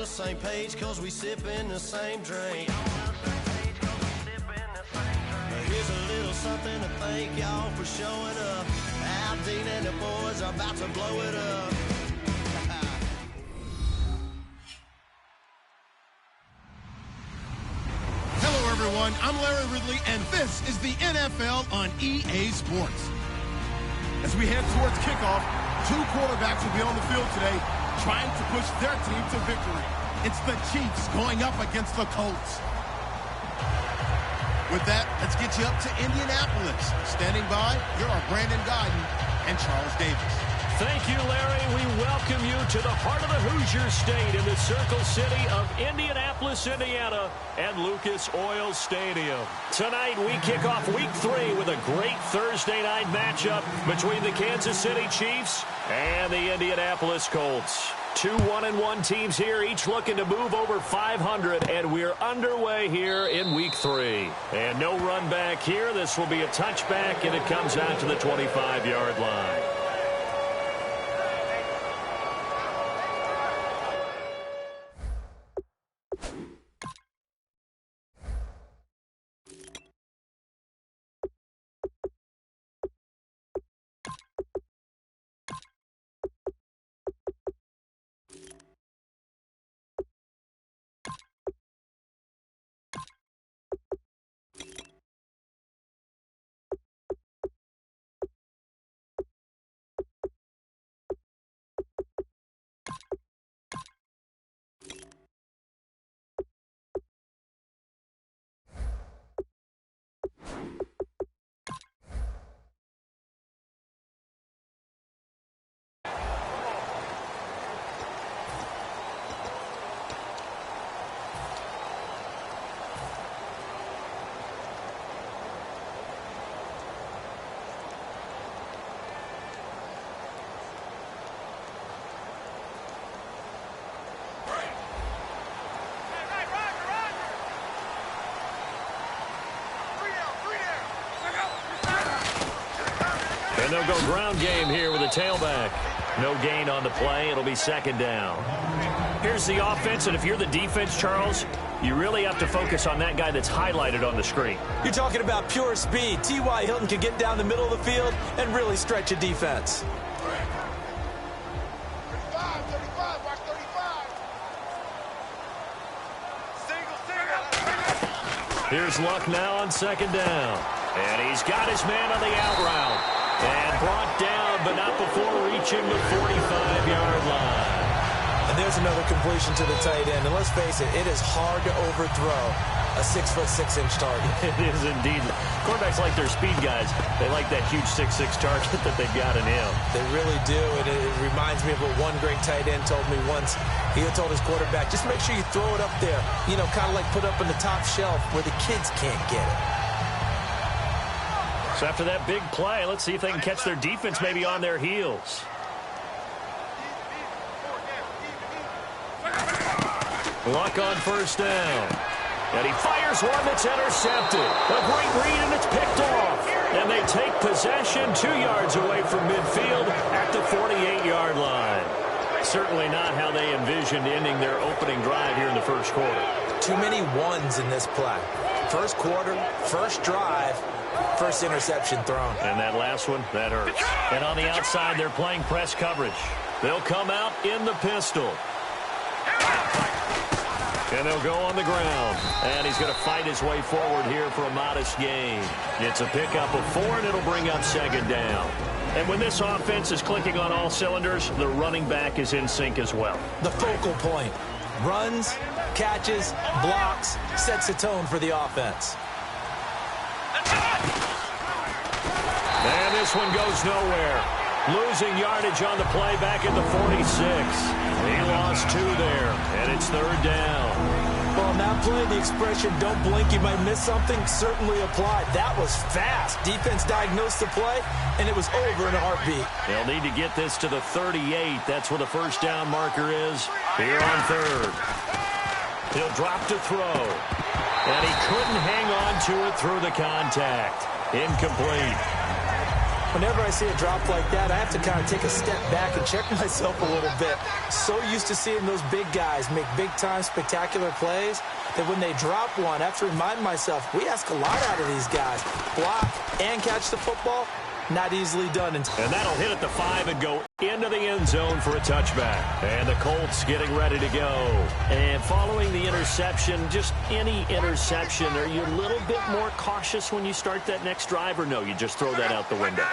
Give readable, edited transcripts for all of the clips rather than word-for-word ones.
the same page, cause we sippin' the same drink. Here's a little something to thank y'all for showing up. Al, Dean, and the boys are about to blow it up. Hello, everyone. I'm Larry Ridley, and this is the NFL on EA Sports. As we head towards kickoff, two quarterbacks will be on the field today trying to push their team to victory. It's the Chiefs going up against the Colts. With that, let's get you up to Indianapolis. Standing by, here are Brandon Guyton and Charles Davis. Thank you, Larry. We welcome you to the heart of the Hoosier State in the Circle City of Indianapolis, Indiana, and Lucas Oil Stadium. Tonight, we kick off Week 3 with a great Thursday night matchup between the Kansas City Chiefs and the Indianapolis Colts. Two 1-1 teams here, each looking to move over 500, and we're underway here in Week 3. And no run back here. This will be a touchback, and it comes out to the 25-yard line. And they'll go ground game here with a tailback. No gain on the play. It'll be second down. Here's the offense, and if you're the defense, Charles, you really have to focus on that guy that's highlighted on the screen. You're talking about pure speed. T.Y. Hilton can get down the middle of the field and really stretch a defense. 35, watch 35. Single. Here's Luck now on second down. And he's got his man on the out route. And brought down, but not before reaching the 45-yard line. And there's another completion to the tight end. And let's face it, it is hard to overthrow a 6'6" target. It is indeed. Quarterbacks like their speed guys. They like that huge 6'6" target that they've got in him. They really do, and it reminds me of what one great tight end told me once. He had told his quarterback, just make sure you throw it up there, you know, kind of like put up in the top shelf where the kids can't get it. So after that big play, let's see if they can catch their defense maybe on their heels. Luck on first down. And he fires one that's intercepted. A great read, and it's picked off. And they take possession 2 yards away from midfield at the 48-yard line. Certainly not how they envisioned ending their opening drive here in the first quarter. Too many ones in this play. First quarter, first drive, first interception thrown. And that last one, that hurts. And on the outside, they're playing press coverage. They'll come out in the pistol. And they'll go on the ground. And he's going to fight his way forward here for a modest gain. It's a pickup of 4, and it'll bring up second down. And when this offense is clicking on all cylinders, the running back is in sync as well. The focal point. Runs, catches, blocks, sets the tone for the offense. And this one goes nowhere. Losing yardage on the play back at the 46. He lost 2 there, and it's third down. Well, on that play, the expression, don't blink, you might miss something, certainly applied. That was fast. Defense diagnosed the play, and it was over in a heartbeat. They'll need to get this to the 38. That's where the first down marker is here on third. He'll drop to throw. And he couldn't hang on to it through the contact. Incomplete. Whenever I see a drop like that, I have to kind of take a step back and check myself a little bit. So used to seeing those big guys make big-time spectacular plays that when they drop one, I have to remind myself, we ask a lot out of these guys. Block and catch the football, not easily done. And that'll hit at the 5 and go into the end zone for a touchback. And the Colts getting ready to go. And following the interception, just any interception, are you a little bit more cautious when you start that next drive, or no, you just throw that out the window?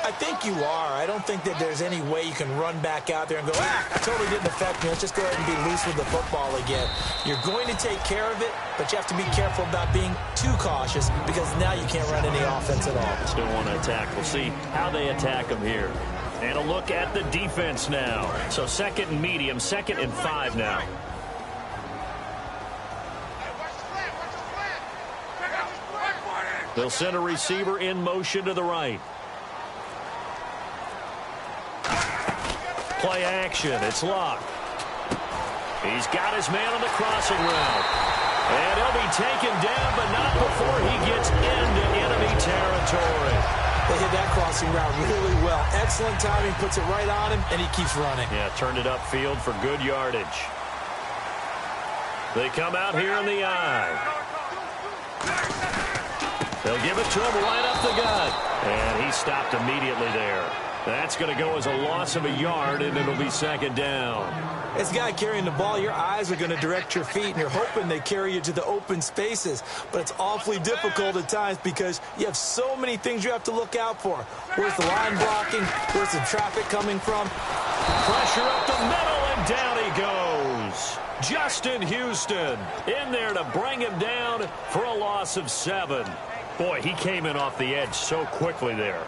I think you are. I don't think that there's any way you can run back out there and go, it totally didn't affect me. Let's just go ahead and be loose with the football again. You're going to take care of it, but you have to be careful about being too cautious because now you can't run any offense at all. Still want to attack. We'll see how they attack them here. And a look at the defense now. So 2nd and medium, 2nd and 5 now. They'll send a receiver in motion to the right. Play action. It's locked. He's got his man on the crossing route. And he'll be taken down, but not before he gets into enemy territory. They hit that crossing route really well. Excellent timing, puts it right on him, and he keeps running. Yeah, turned it upfield for good yardage. They come out here in the eye. They'll give it to him right up the gut. And he stopped immediately there. That's going to go as a loss of a yard, and it'll be 2nd down. As a guy carrying the ball, your eyes are going to direct your feet, and you're hoping they carry you to the open spaces. But it's awfully difficult at times because you have so many things you have to look out for. Where's the line blocking? Where's the traffic coming from? Pressure up the middle, and down he goes. Justin Houston in there to bring him down for a loss of 7. Boy, he came in off the edge so quickly there.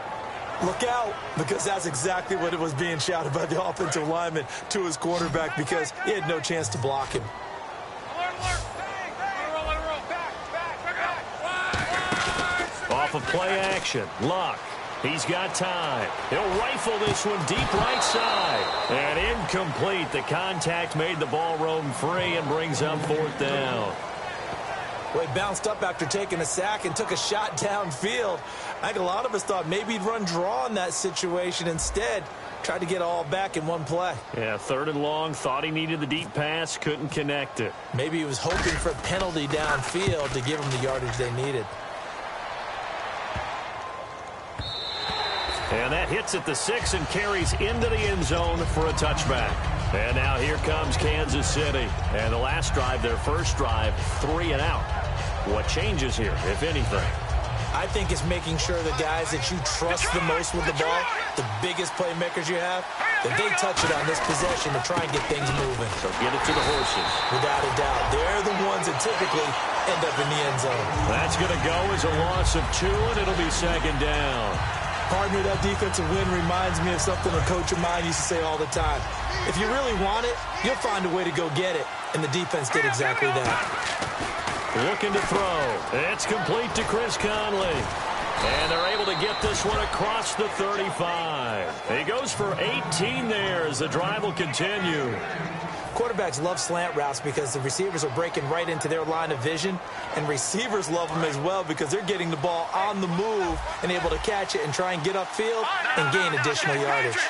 Look out, because that's exactly what it was being shouted by the offensive lineman to his quarterback because he had no chance to block him. Off of play action, Luck. He's got time. He'll rifle this one deep right side. And incomplete. The contact made the ball roam free and brings up 4th down. Well, he bounced up after taking a sack and took a shot downfield. I think a lot of us thought maybe he'd run draw in that situation. Instead, tried to get it all back in one play. Yeah, 3rd and long. Thought he needed the deep pass. Couldn't connect it. Maybe he was hoping for a penalty downfield to give him the yardage they needed. And that hits at the 6 and carries into the end zone for a touchback. And now here comes Kansas City. And the last drive, their first drive, 3 and out. What changes here, if anything? I think it's making sure the guys that you trust the most with the ball, the biggest playmakers you have, that they touch it on this possession to try and get things moving. So get it to the horses. Without a doubt. They're the ones that typically end up in the end zone. That's going to go as a loss of 2, and it'll be 2nd down. Partner, that defensive win reminds me of something a coach of mine used to say all the time. If you really want it, you'll find a way to go get it. And the defense did exactly that. Looking to throw. It's complete to Chris Conley. And they're able to get this one across the 35. He goes for 18 there as the drive will continue. Quarterbacks love slant routes because the receivers are breaking right into their line of vision, and receivers love them as well because they're getting the ball on the move and able to catch it and try and get upfield and gain additional yardage.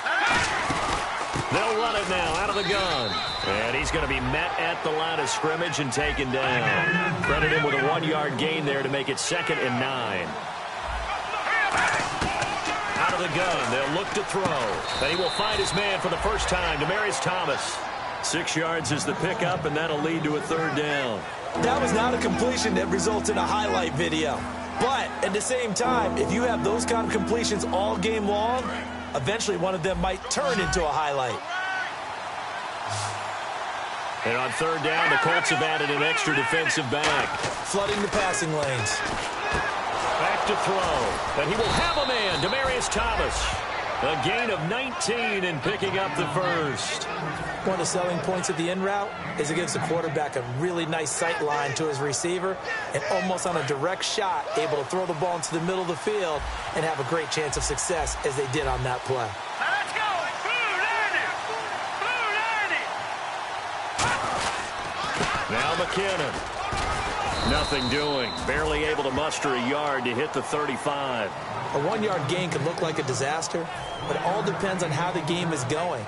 They'll run it now out of the gun. And he's going to be met at the line of scrimmage and taken down. Credit him with a 1-yard gain there to make it 2nd and 9. Out of the gun, they'll look to throw. And he will find his man for the first time, Demaryius Thomas. 6 yards is the pickup, and that'll lead to a 3rd down. That was not a completion that results in a highlight video. But at the same time, if you have those kind of completions all game long, eventually one of them might turn into a highlight. And on 3rd down, the Colts have added an extra defensive back. Flooding the passing lanes. Back to throw. And he will have a man, Demaryius Thomas. A gain of 19 and picking up the first. One of the selling points of the in route is it gives the quarterback a really nice sight line to his receiver and almost on a direct shot able to throw the ball into the middle of the field and have a great chance of success as they did on that play. Let's go! Blue 90! Blue 90! Now McKinnon. Nothing doing. Barely able to muster a yard to hit the 35. A 1-yard gain could look like a disaster, but it all depends on how the game is going.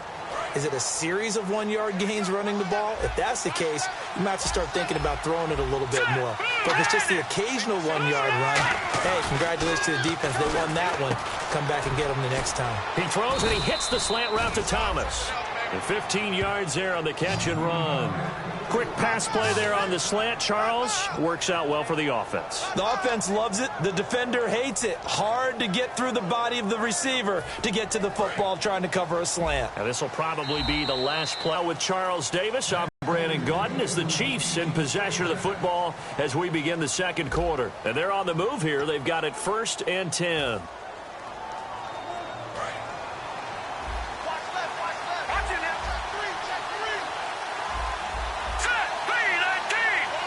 Is it a series of 1-yard gains running the ball? If that's the case, you might have to start thinking about throwing it a little bit more. But if it's just the occasional 1-yard run, hey, congratulations to the defense. They won that one. Come back and get them the next time. He throws and he hits the slant route to Thomas. And 15 yards there on the catch and run. Quick pass play there on the slant, Charles. Works out well for the offense. The offense loves it. The defender hates it. Hard to get through the body of the receiver to get to the football trying to cover a slant. Now this will probably be the last play with Charles Davis. I'm Brandon Gaudin as the Chiefs in possession of the football as we begin the second quarter. And they're on the move here. They've got it 1st and 10.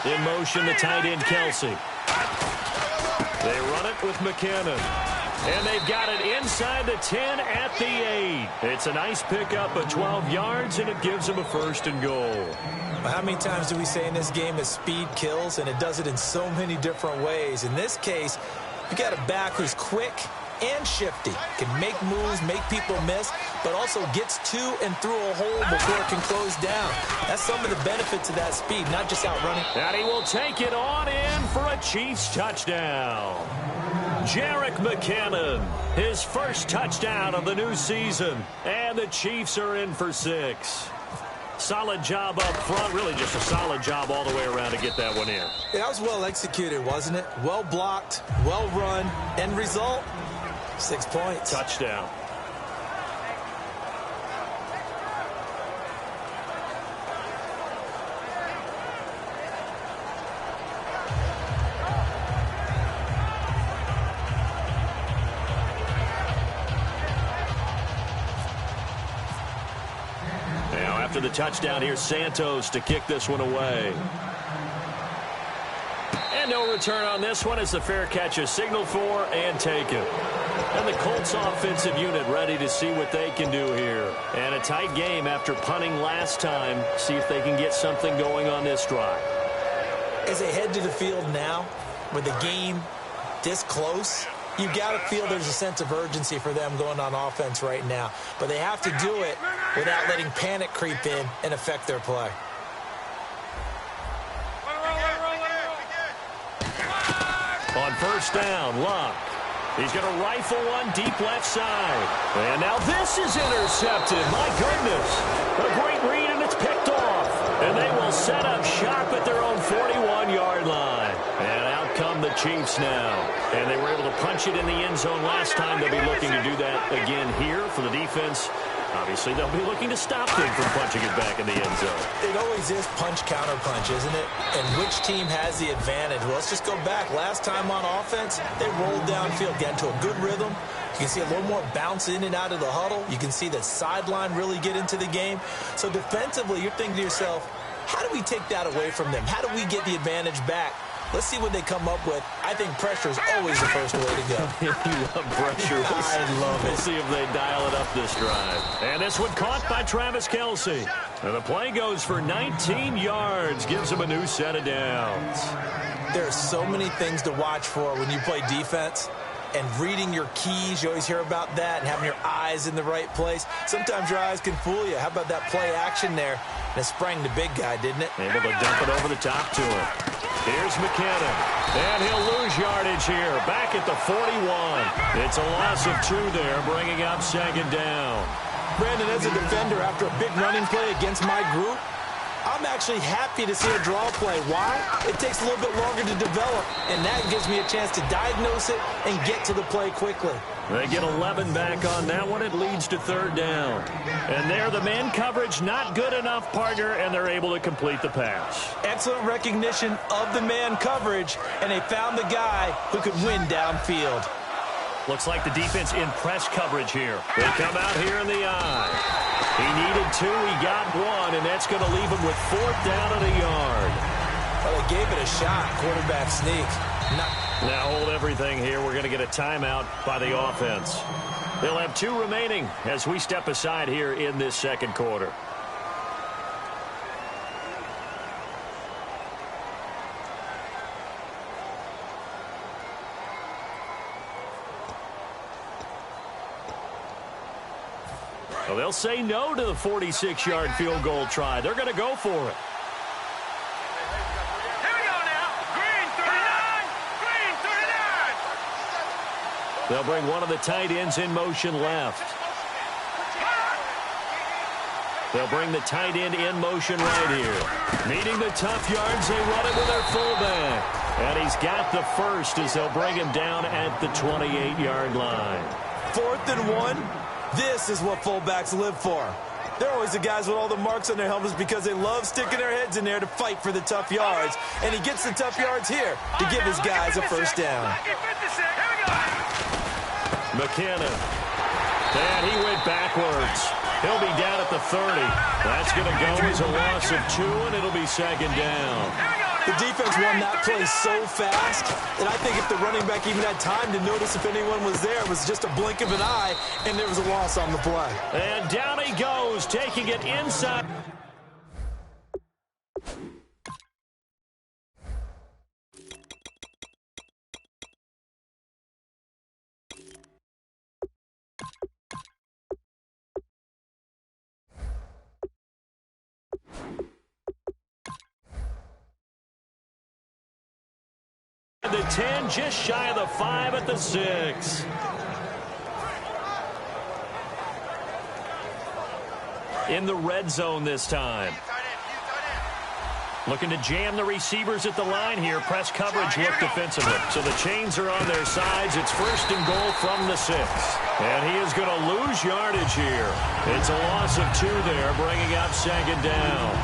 In motion, the tight end, Kelsey. They run it with McKinnon. And they've got it inside the 10 at the 8. It's a nice pickup of 12 yards, and it gives them a 1st and goal. Well, how many times do we say in this game that speed kills, and it does it in so many different ways? In this case, you got a back who's quick and shifty, can make moves, make people miss, but also gets to and through a hole before it can close down. That's some of the benefits of that speed, not just outrunning. And he will take it on in for a Chiefs touchdown. Jerick McKinnon, his first touchdown of the new season, and the Chiefs are in for 6. Solid job up front, really just a solid job all the way around to get that one in. Yeah, that was well executed, wasn't it? Well blocked, well run, end result, 6 points. Touchdown. Now after the touchdown, here's Santos to kick this one away. And no return on this one as the fair catch is signaled for and taken. And the Colts offensive unit ready to see what they can do here. And a tight game after punting last time. See if they can get something going on this drive. As they head to the field now, with the game this close, you got to feel there's a sense of urgency for them going on offense right now. But they have to do it without letting panic creep in and affect their play. On 1st down, Luck. He's going to rifle one deep left side. And now this is intercepted. My goodness. A great read, and it's picked off. And they will set up shop at their own 41-yard line. And out come the Chiefs now. And they were able to punch it in the end zone last time. They'll be looking to do that again here for the defense. Obviously, they'll be looking to stop them from punching it back in the end zone. It always is punch-counter-punch, isn't it? And which team has the advantage? Well, let's just go back. Last time on offense, they rolled downfield, got into a good rhythm. You can see a little more bounce in and out of the huddle. You can see the sideline really get into the game. So defensively, you're thinking to yourself, how do we take that away from them? How do we get the advantage back? Let's see what they come up with. I think pressure is always the first way to go. You love pressure. I love it. We'll see if they dial it up this drive. And this one caught by Travis Kelce. And the play goes for 19 yards. Gives him a new set of downs. There are so many things to watch for when you play defense. And reading your keys, you always hear about that, and having your eyes in the right place. Sometimes your eyes can fool you. How about that play action there? And it sprang the big guy, didn't it? Able to dump it over the top to him. Here's McKinnon. And he'll lose yardage here. Back at the 41. It's a loss of 2 there, bringing up 2nd down. Brandon, as a defender, after a big running play against my group, I'm actually happy to see a draw play. Why? It takes a little bit longer to develop, and that gives me a chance to diagnose it and get to the play quickly. They get 11 back on that one. It leads to 3rd down. And there, the man coverage not good enough, partner, and they're able to complete the pass. Excellent recognition of the man coverage, and they found the guy who could win downfield. Looks like the defense in press coverage here. They come out here in the eye. He needed 2, he got 1, and that's going to leave him with 4th down and a yard. Well, they gave it a shot, quarterback sneak. Now hold everything here. We're going to get a timeout by the offense. They'll have 2 remaining as we step aside here in this second quarter. they'll say no to the 46-yard field goal try. They're going to go for it. Here we go now. Green 39. Green 39. They'll bring one of the tight ends in motion left. They'll bring the tight end in motion right here. Needing the tough yards, they run it with their fullback. And he's got the first as they'll bring him down at the 28-yard line. 4th and 1. This is what fullbacks live for. They're always the guys with all the marks on their helmets because they love sticking their heads in there to fight for the tough yards. And he gets the tough yards here to give his guys a first down. McKinnon. And he went backwards. He'll be down at the 30. That's going to go as a loss of 2, and it'll be 2nd down. The defense won that play so fast, and I think if the running back even had time to notice if anyone was there, it was just a blink of an eye, and there was a loss on the play. And down he goes, taking it inside. The 10, just shy of the 5 at the 6. In the red zone this time. Looking to jam the receivers at the line here. Press coverage look defensively. So the chains are on their sides. It's 1st and goal from the 6. And he is going to lose yardage here. It's a loss of 2 there, bringing up 2nd down.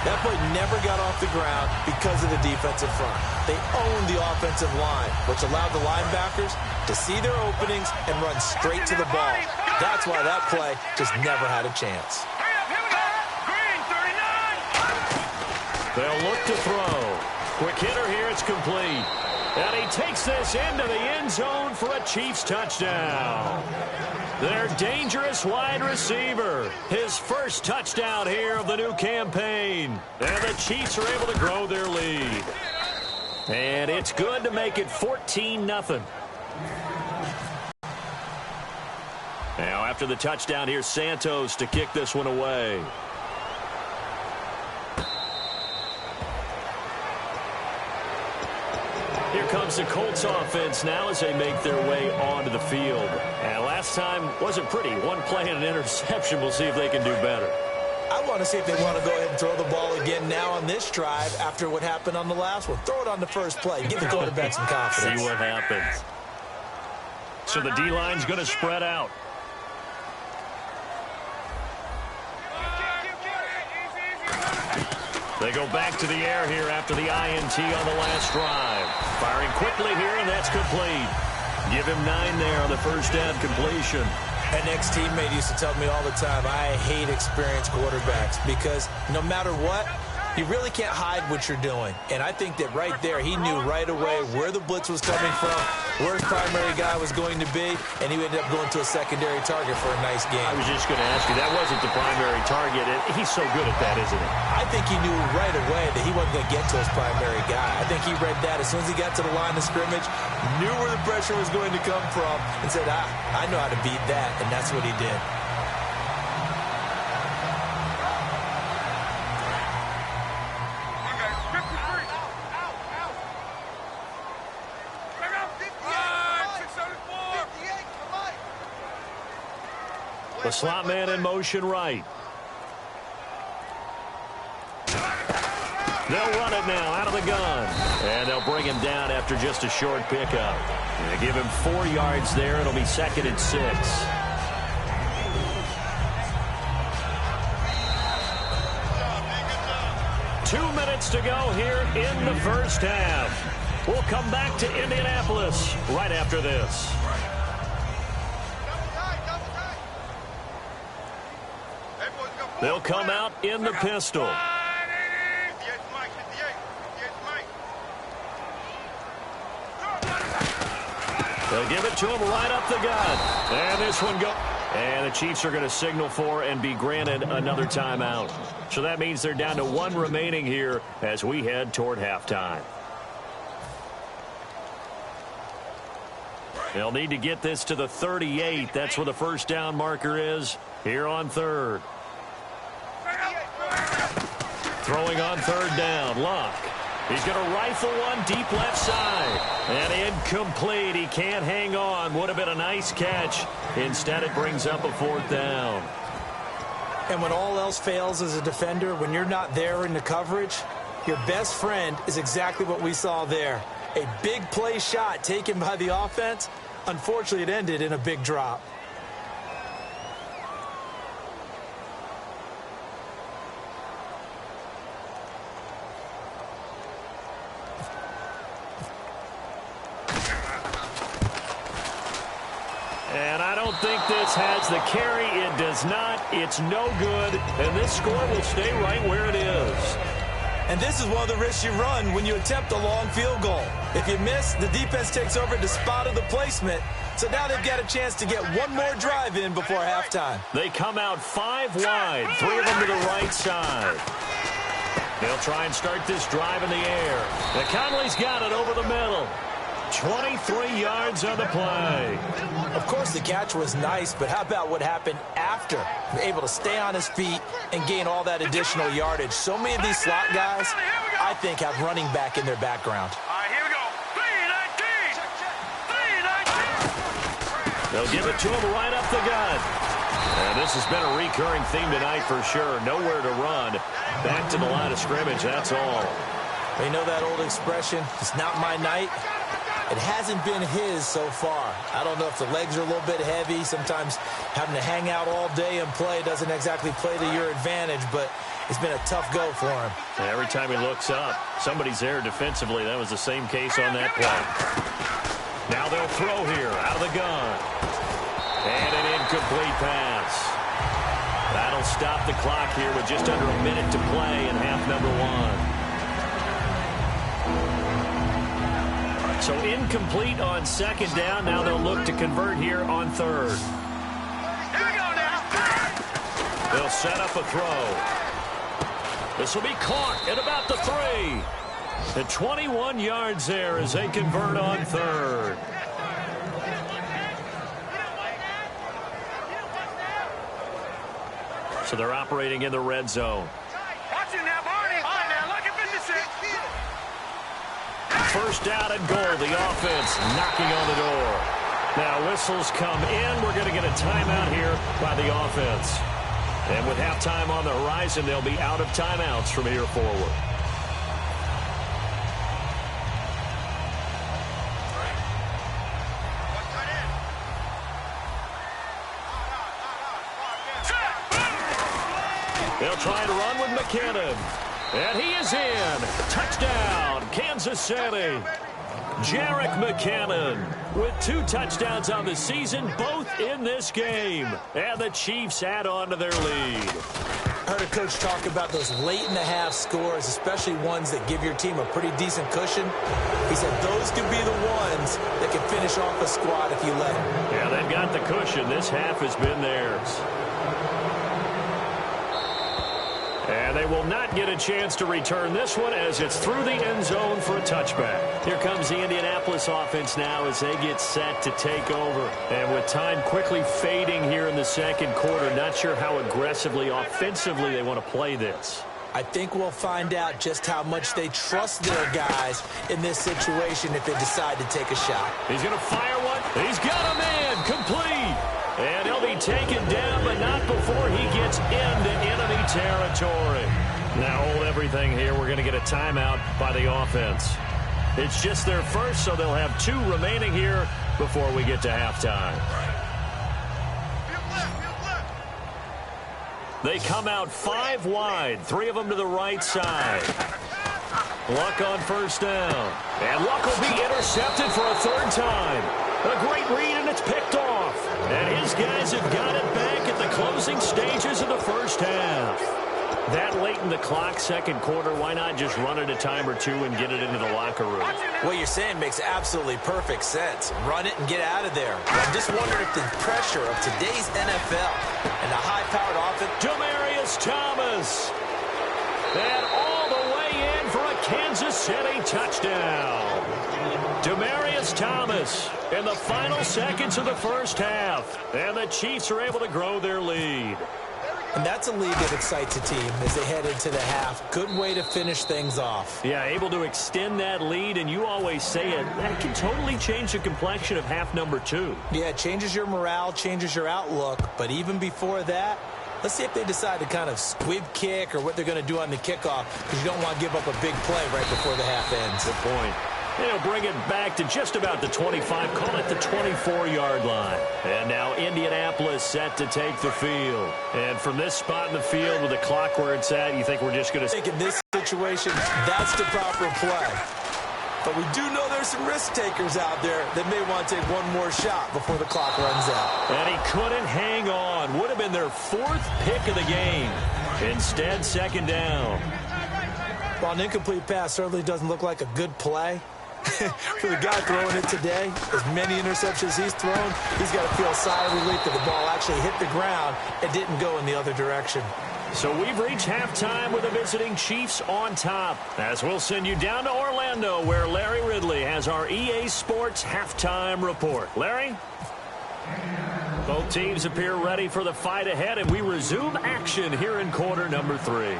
That play never got off the ground because of the defensive front. They owned the offensive line, which allowed the linebackers to see their openings and run straight to the ball. That's why that play just never had a chance. They'll look to throw. Quick hitter here, it's complete. And he takes this into the end zone for a Chiefs touchdown. Their dangerous wide receiver. His first touchdown here of the new campaign. And the Chiefs are able to grow their lead. And it's good to make it 14-0. Now after the touchdown, here's Santos to kick this one away. Here comes the Colts offense now as they make their way onto the field. And last time wasn't pretty. One play and an interception. We'll see if they can do better. I want to see if they want to go ahead and throw the ball again now on this drive after what happened on the last one. Throw it on the first play. Give the quarterback some confidence. See what happens. So the D-line's going to spread out. They go back to the air here after the INT on the last drive. Firing quickly here, and that's complete. Give him 9 there on the first down completion. An ex-teammate used to tell me all the time, I hate experienced quarterbacks because no matter what, you really can't hide what you're doing. And I think that right there, he knew right away where the blitz was coming from, where his primary guy was going to be, and he ended up going to a secondary target for a nice game. I was just going to ask you, that wasn't the primary target. He's so good at that, isn't he? I think he knew right away that he wasn't going to get to his primary guy. I think he read that as soon as he got to the line of scrimmage, knew where the pressure was going to come from, and said, I know how to beat that, and that's what he did. The slot man in motion right. They'll run it now out of the gun. And they'll bring him down after just a short pickup. They give him 4 yards there. It'll be 2nd and 6. Two minutes to go here in the first half. We'll come back to Indianapolis right after this. They'll come out in the pistol. They'll give it to him right up the gut. And this one goes. And the Chiefs are going to signal for and be granted another timeout. So that means they're down to 1 remaining here as we head toward halftime. They'll need to get this to the 38. That's where the first down marker is. here on third. Throwing on third down, Luck. He's going to rifle one deep left side. And incomplete. He can't hang on. Would have been a nice catch. Instead, it brings up a fourth down. And when all else fails as a defender, when you're not there in the coverage, your best friend is exactly what we saw there. A big play shot taken by the offense. Unfortunately, it ended in a big drop. And I don't think this has the carry. It does not. It's no good. And this score will stay right where it is. And this is one of the risks you run when you attempt a long field goal. If you miss, the defense takes over the spot of the placement. So now they've got a chance to get one more drive in before halftime. They come out 5 wide, 3 of them to the right side. They'll try and start this drive in the air. And Conley's got it over the middle. 23 yards on the play. Of course, the catch was nice, but how about what happened after? Able to stay on his feet and gain all that additional yardage. So many of these slot guys, I think, have running back in their background. All right, here we go. 3-19. They'll give it to him right up the gut. And this has been a recurring theme tonight for sure. Nowhere to run. Back to the line of scrimmage, that's all. You know that old expression, it's not my night? It hasn't been his so far. I don't know if the legs are a little bit heavy. Sometimes having to hang out all day and play doesn't exactly play to your advantage, but it's been a tough go for him. Every time he looks up, somebody's there defensively. That was the same case on that play. Now they'll throw here out of the gun. And an incomplete pass. That'll stop the clock here with just under a minute to play in half number 1. So incomplete on second down. Now they'll look to convert here on third. Here we go now. They'll set up a throw. This will be caught at about the 3. The 21 yards there as they convert on third. So they're operating in the red zone. Watch it now, Barney. All right, now, look at 56. First down and goal. The offense knocking on the door. Now whistles come in. We're going to get a timeout here by the offense. And with halftime on the horizon, they'll be out of timeouts from here forward. They'll try to run with McKinnon. And he is in. Touchdown, Kansas City. Jerick McKinnon with 2 touchdowns on the season, both in this game. And the Chiefs add on to their lead. I heard a coach talk about those late-in-the-half scores, especially ones that give your team a pretty decent cushion. He said those could be the ones that can finish off a squad if you let them. Yeah, they've got the cushion. This half has been theirs. And they will not get a chance to return this one as it's through the end zone for a touchback. Here comes the Indianapolis offense now as they get set to take over. And with time quickly fading here in the second quarter, not sure how aggressively, offensively they want to play this. I think we'll find out just how much they trust their guys in this situation if they decide to take a shot. He's going to fire one. He's got a man complete. And he'll be taken down, but not before he gets into enemy territory. Now hold everything here. We're going to get a timeout by the offense. It's just their first, so they'll have 2 remaining here before we get to halftime. They come out 5 wide, 3 of them to the right side. Luck on first down. And Luck will be intercepted for a 3rd time. A great read, and it's picked off. And his guys have got it back at the closing stages of the first half. That late in the clock, second quarter, why not just run it a time or 2 and get it into the locker room? What you're saying makes absolutely perfect sense. Run it and get out of there. I'm just wondering if the pressure of today's NFL and the high-powered offense... Demaryius Thomas. And all the way in for a Kansas City touchdown. Demaryius Thomas in the final seconds of the first half. And the Chiefs are able to grow their lead. And that's a lead that excites a team as they head into the half. Good way to finish things off. Yeah, able to extend that lead, and you always say it, that can totally change the complexion of half number 2. Yeah, it changes your morale, changes your outlook. But even before that, let's see if they decide to kind of squib kick or what they're going to do on the kickoff, because you don't want to give up a big play right before the half ends. Good point. They'll bring it back to just about the 25, call it the 24-yard line. And now Indianapolis set to take the field. And from this spot in the field with the clock where it's at, you think we're just going to... I think in this situation, that's the proper play. But we do know there's some risk takers out there that may want to take one more shot before the clock runs out. And he couldn't hang on. Would have been their 4th pick of the game. Instead, second down. While an incomplete pass certainly doesn't look like a good play, for the guy throwing it today, as many interceptions he's thrown, he's got to feel a sigh of relief that the ball actually hit the ground and didn't go in the other direction. So we've reached halftime with the visiting Chiefs on top. As we'll send you down to Orlando, where Larry Ridley has our EA Sports halftime report. Larry? Both teams appear ready for the fight ahead, and we resume action here in quarter number 3.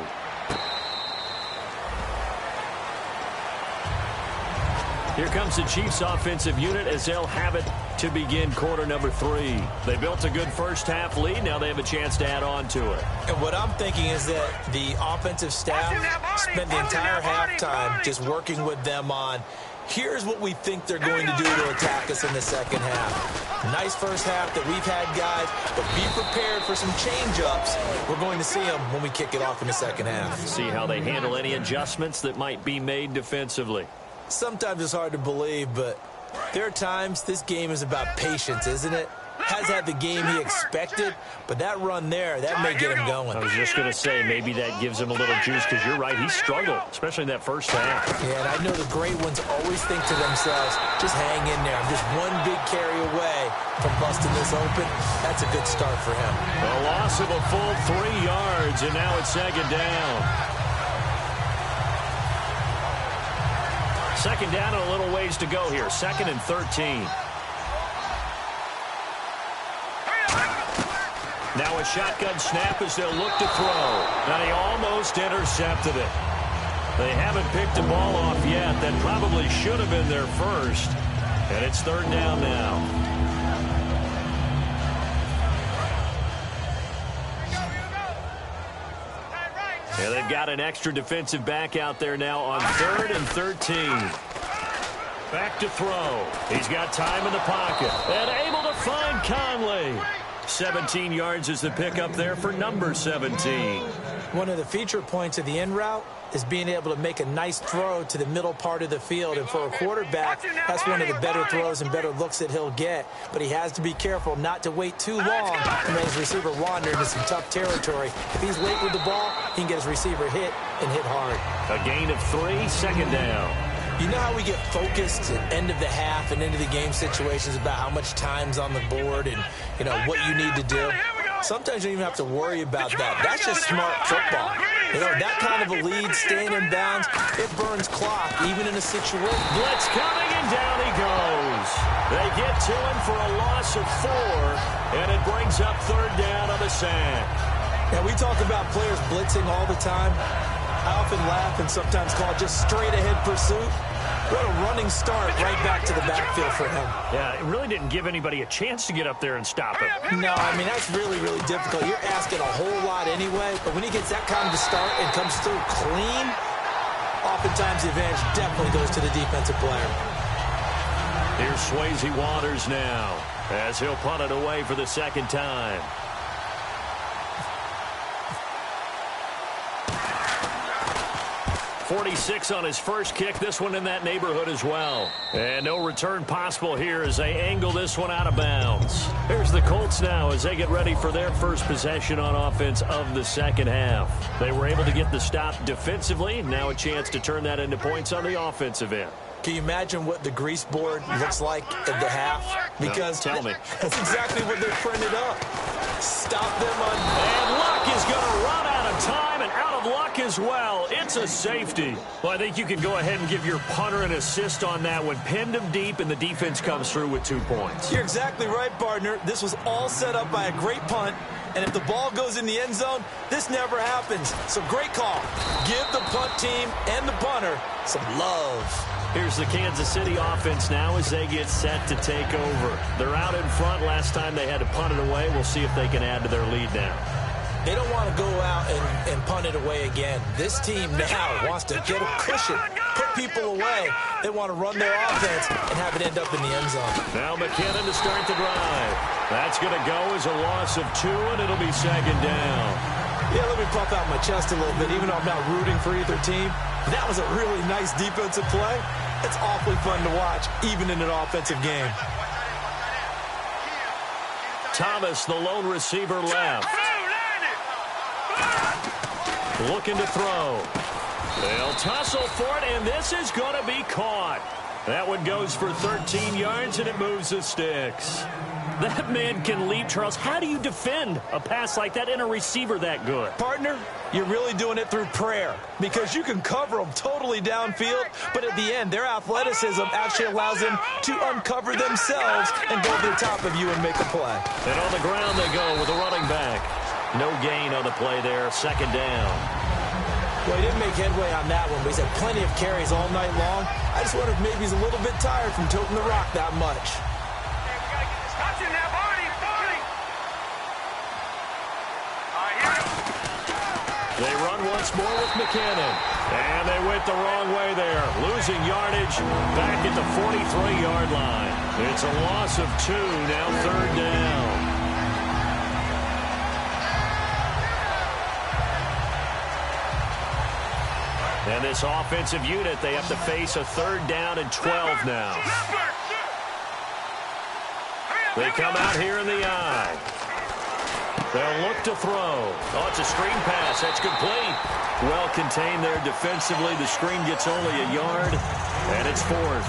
Here comes the Chiefs offensive unit as they'll have it to begin quarter number 3. They built a good first half lead. Now they have a chance to add on to it. And what I'm thinking is that the offensive staff spent the entire halftime just working with them on, here's what we think they're going to do to attack us in the second half. Nice first half that we've had, guys, but be prepared for some change-ups. We're going to see them when we kick it off in the second half. See how they handle any adjustments that might be made defensively. Sometimes it's hard to believe, but there are times this game is about patience, isn't it? Has had the game he expected, but that run there, that may get him going. I was just going to say, maybe that gives him a little juice, because you're right, he struggled, especially in that first half. Yeah, and I know the great ones always think to themselves, just hang in there. I'm just one big carry away from busting this open. That's a good start for him. A loss of a full 3 yards, and now it's second down. Second down and a little ways to go here. 2nd and 13. Now a shotgun snap as they'll look to throw. And he almost intercepted it. They haven't picked the ball off yet. That probably should have been their first. And it's 3rd down now. Yeah, they've got an extra defensive back out there now on 3rd and 13. Back to throw. He's got time in the pocket. And able to find Conley. 17 yards is the pickup there for number 17. One of the feature points of the in route is being able to make a nice throw to the middle part of the field. And for a quarterback, that's one of the better throws and better looks that he'll get. But he has to be careful not to wait too long and let his receiver wander into some tough territory. If he's late with the ball, he can get his receiver hit and hit hard. A gain of 3, 2nd down. You know how we get focused at end of the half and into the game situations about how much time's on the board and, you know, what you need to do? Sometimes you don't even have to worry about that. That's just smart football. You know, that kind of a lead, staying in bounds, it burns clock, even in a situation. Blitz coming, and down he goes. They get to him for a loss of 4, and it brings up 3rd down on the sack. Now, we talk about players blitzing all the time. I often laugh and sometimes call it just straight-ahead pursuit. What a running start right back to the backfield for him. Yeah, it really didn't give anybody a chance to get up there and stop him. No, I mean, that's really, really difficult. You're asking a whole lot anyway, but when he gets that kind of a start and comes through clean, oftentimes the advantage definitely goes to the defensive player. Here's Swayze Waters now, as he'll punt it away for the 2nd time. .46 on his first kick. This one in that neighborhood as well. And no return possible here as they angle this one out of bounds. Here's the Colts now as they get ready for their first possession on offense of the second half. They were able to get the stop defensively. Now a chance to turn that into points on the offensive end. Can you imagine what the grease board looks like at the half? Because no, tell me. That's exactly what they printed up. Stop them on. And Luck is going to run out of time and out of luck block as well. It's a safety. Well, I think you can go ahead and give your punter an assist on that one. Pinned him deep, and the defense comes through with 2 points. You're exactly right, partner. This was all set up by a great punt. And if the ball goes in the end zone, this never happens. So great call. Give the punt team and the punter some love. Here's the Kansas City offense now as they get set to take over. They're out in front. Last time they had to punt it away. We'll see if they can add to their lead now. They don't want to go out and punt it away again. This team now wants to get a cushion, put people away. They want to run their offense and have it end up in the end zone. Now McKinnon to start the drive. That's going to go as a loss of 2, and it'll be 2nd down. Yeah, let me puff out my chest a little bit, even though I'm not rooting for either team. That was a really nice defensive play. It's awfully fun to watch, even in an offensive game. Thomas, the lone receiver, left. Looking to throw. They'll tussle for it, and this is going to be caught. That one goes for 13 yards, and it moves the sticks. That man can leap, Charles. How do you defend a pass like that and a receiver that good? Partner, you're really doing it through prayer because you can cover them totally downfield, but at the end, their athleticism actually allows them to uncover themselves and go to the top of you and make a play. And on the ground they go with a running back. No gain on the play there, 2nd down. Well, he didn't make headway on that one, but he's had plenty of carries all night long. I just wonder if maybe he's a little bit tired from toting the rock that much. They run once more with McKinnon. And they went the wrong way there. Losing yardage back at the 43-yard line. It's a loss of 2, now 3rd down. And this offensive unit, they have to face a 3rd down and 12 now. They come out here in the eye. They'll look to throw. Oh, it's a screen pass. That's complete. Well contained there defensively. The screen gets only a yard, and it's 4th.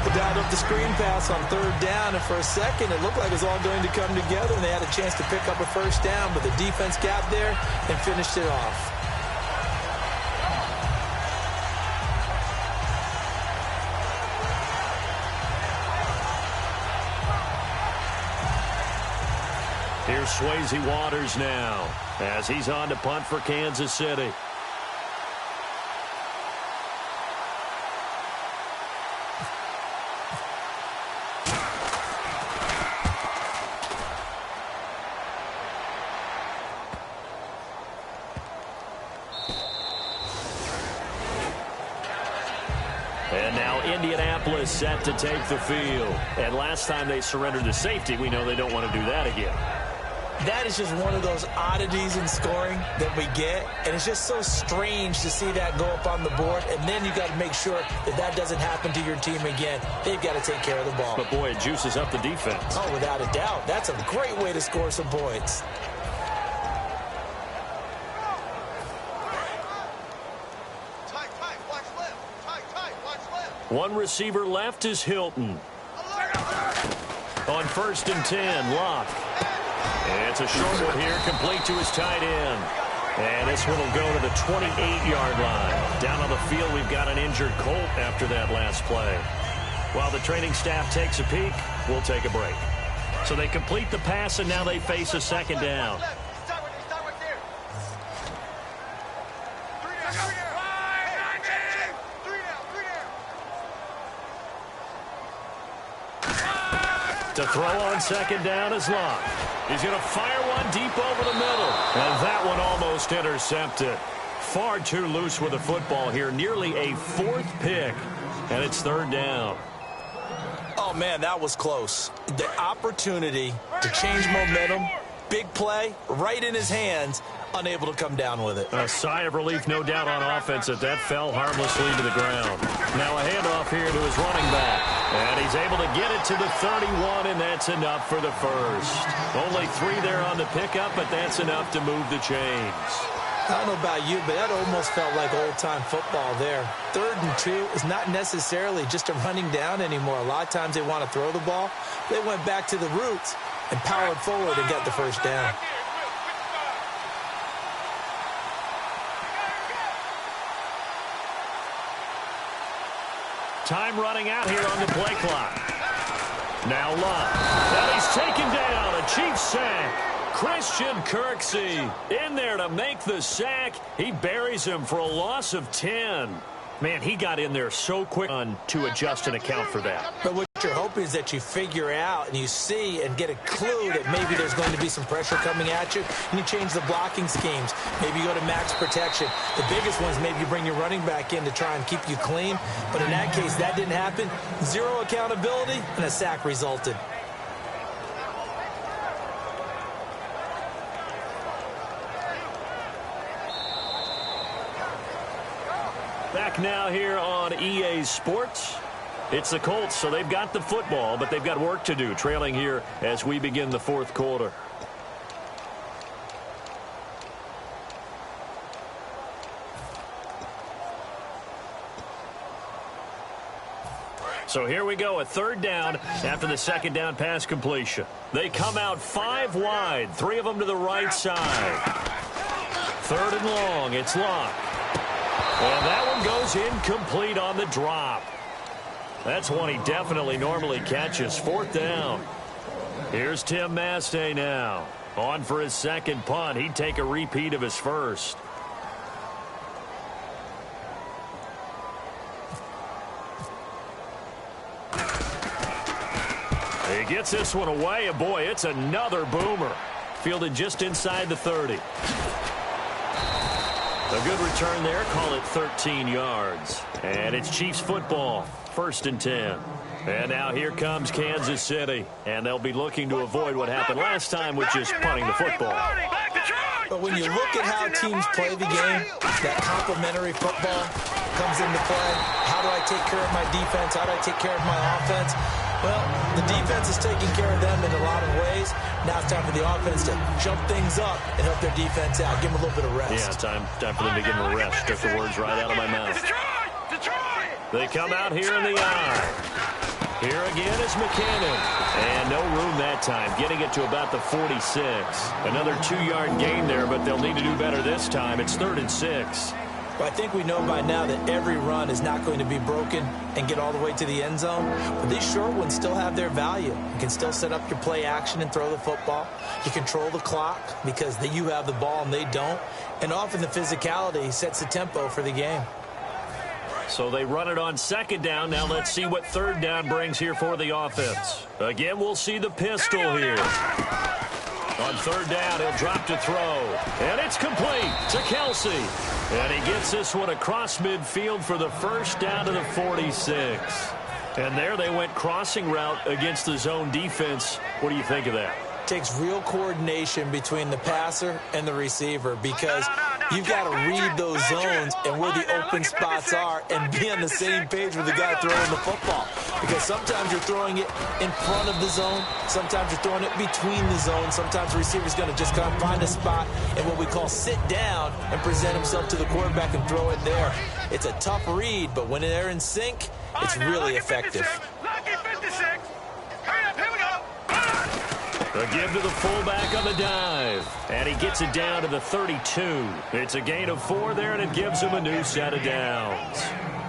They dialed up the screen pass on 3rd down, and for a second, it looked like it was all going to come together, and they had a chance to pick up a 1st down, but the defense got there and finished it off. Here's Swayze Waters now as he's on to punt for Kansas City. And now Indianapolis set to take the field. And last time they surrendered to safety, we know they don't want to do that again. That is just one of those oddities in scoring that we get, and it's just so strange to see that go up on the board, and then you got to make sure that that doesn't happen to your team again. They've got to take care of the ball. But, boy, it juices up the defense. Oh, without a doubt. That's a great way to score some points. One receiver left is Hilton. On 1st and 10, Locke. It's a short one here, complete to his tight end. And this one will go to the 28-yard line. Down on the field, we've got an injured Colt after that last play. While the training staff takes a peek, we'll take a break. So they complete the pass, and now they face a 2nd down. To throw on 2nd down is Locke. He's going to fire one deep over the middle. And that one almost intercepted. Far too loose with the football here. Nearly a 4th pick. And it's 3rd down. Oh, man, that was close. The opportunity to change momentum, big play, right in his hands, unable to come down with it. A sigh of relief, no doubt, on offense that fell harmlessly to the ground. Now a handoff here to his running back. And he's able to get it to the 31, and that's enough for the 1st. Only 3 there on the pickup, but that's enough to move the chains. I don't know about you, but that almost felt like old-time football there. 3rd and 2 is not necessarily just a running down anymore. A lot of times they want to throw the ball. They went back to the roots and powered forward and got the 1st down. Time running out here on the play clock. Now Love. And he's taken down. A Chiefs sack. Christian Kirksey in there to make the sack. He buries him for a loss of 10. Man, he got in there so quick to adjust and account for that. But what you're hoping is that you figure out and you see and get a clue that maybe there's going to be some pressure coming at you, and you change the blocking schemes. Maybe you go to max protection. The biggest one is maybe you bring your running back in to try and keep you clean. But in that case, that didn't happen. Zero accountability, and a sack resulted. Back now here on EA Sports. It's the Colts, so they've got the football, but they've got work to do, trailing here as we begin the fourth quarter. So here we go, a third down after the second down pass completion. They come out 5 wide, 3 of them to the right side. Third and long, it's Locke. And that one goes incomplete on the drop. That's one he definitely normally catches. Fourth down. Here's Tim Mastay now. On for his second punt. He'd take a repeat of his first. He gets this one away, and boy, it's another boomer. Fielded just inside the 30. A good return there. Call it 13 yards. And it's Chiefs football. 1st and 10. And now here comes Kansas City. And they'll be looking to avoid what happened last time, which is punting the football. But when you look at how teams play the game, that complementary football comes into play. How do I take care of my defense? How do I take care of my offense? Well, the defense is taking care of them in a lot of ways. Now it's time for the offense to jump things up and help their defense out. Give them a little bit of rest. Yeah, time for them to give them a rest. Took the words right out of my mouth. They come out here in the eye. Here again is McKinnon. And no room that time. Getting it to about the 46. Another 2-yard gain there, but they'll need to do better this time. It's 3rd and 6. But I think we know by now that every run is not going to be broken and get all the way to the end zone. But these short ones still have their value. You can still set up your play action and throw the football. You control the clock because you have the ball and they don't. And often the physicality sets the tempo for the game. So they run it on second down. Now let's see what third down brings here for the offense. Again, we'll see the pistol here. On third down, he'll drop to throw. And it's complete to Kelsey. And he gets this one across midfield for the first down to the 46. And there they went crossing route against the zone defense. What do you think of that? Takes real coordination between the passer and the receiver because you've got to read those zones and where the open spots are and be on the same page with the guy throwing the football. Because sometimes you're throwing it in front of the zone. Sometimes you're throwing it between the zones. Sometimes the receiver's going to just kind of find a spot and what we call sit down and present himself to the quarterback and throw it there. It's a tough read, but when they're in sync, it's really effective. A give to the fullback on the dive. And he gets it down to the 32. It's a gain of 4 there, and it gives him a new set of downs.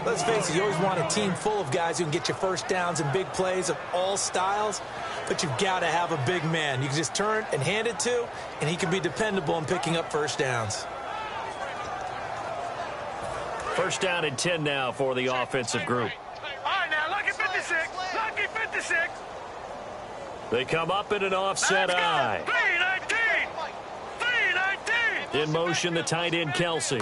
Let's face it, you always want a team full of guys who can get you first downs and big plays of all styles, but you've got to have a big man you can just turn and hand it to, and he can be dependable in picking up first downs. First down and 10 now for the offensive group. All right, now, lucky 56. Lucky 56. They come up in an offset eye. 3-19. In motion, the tight end, Kelsey.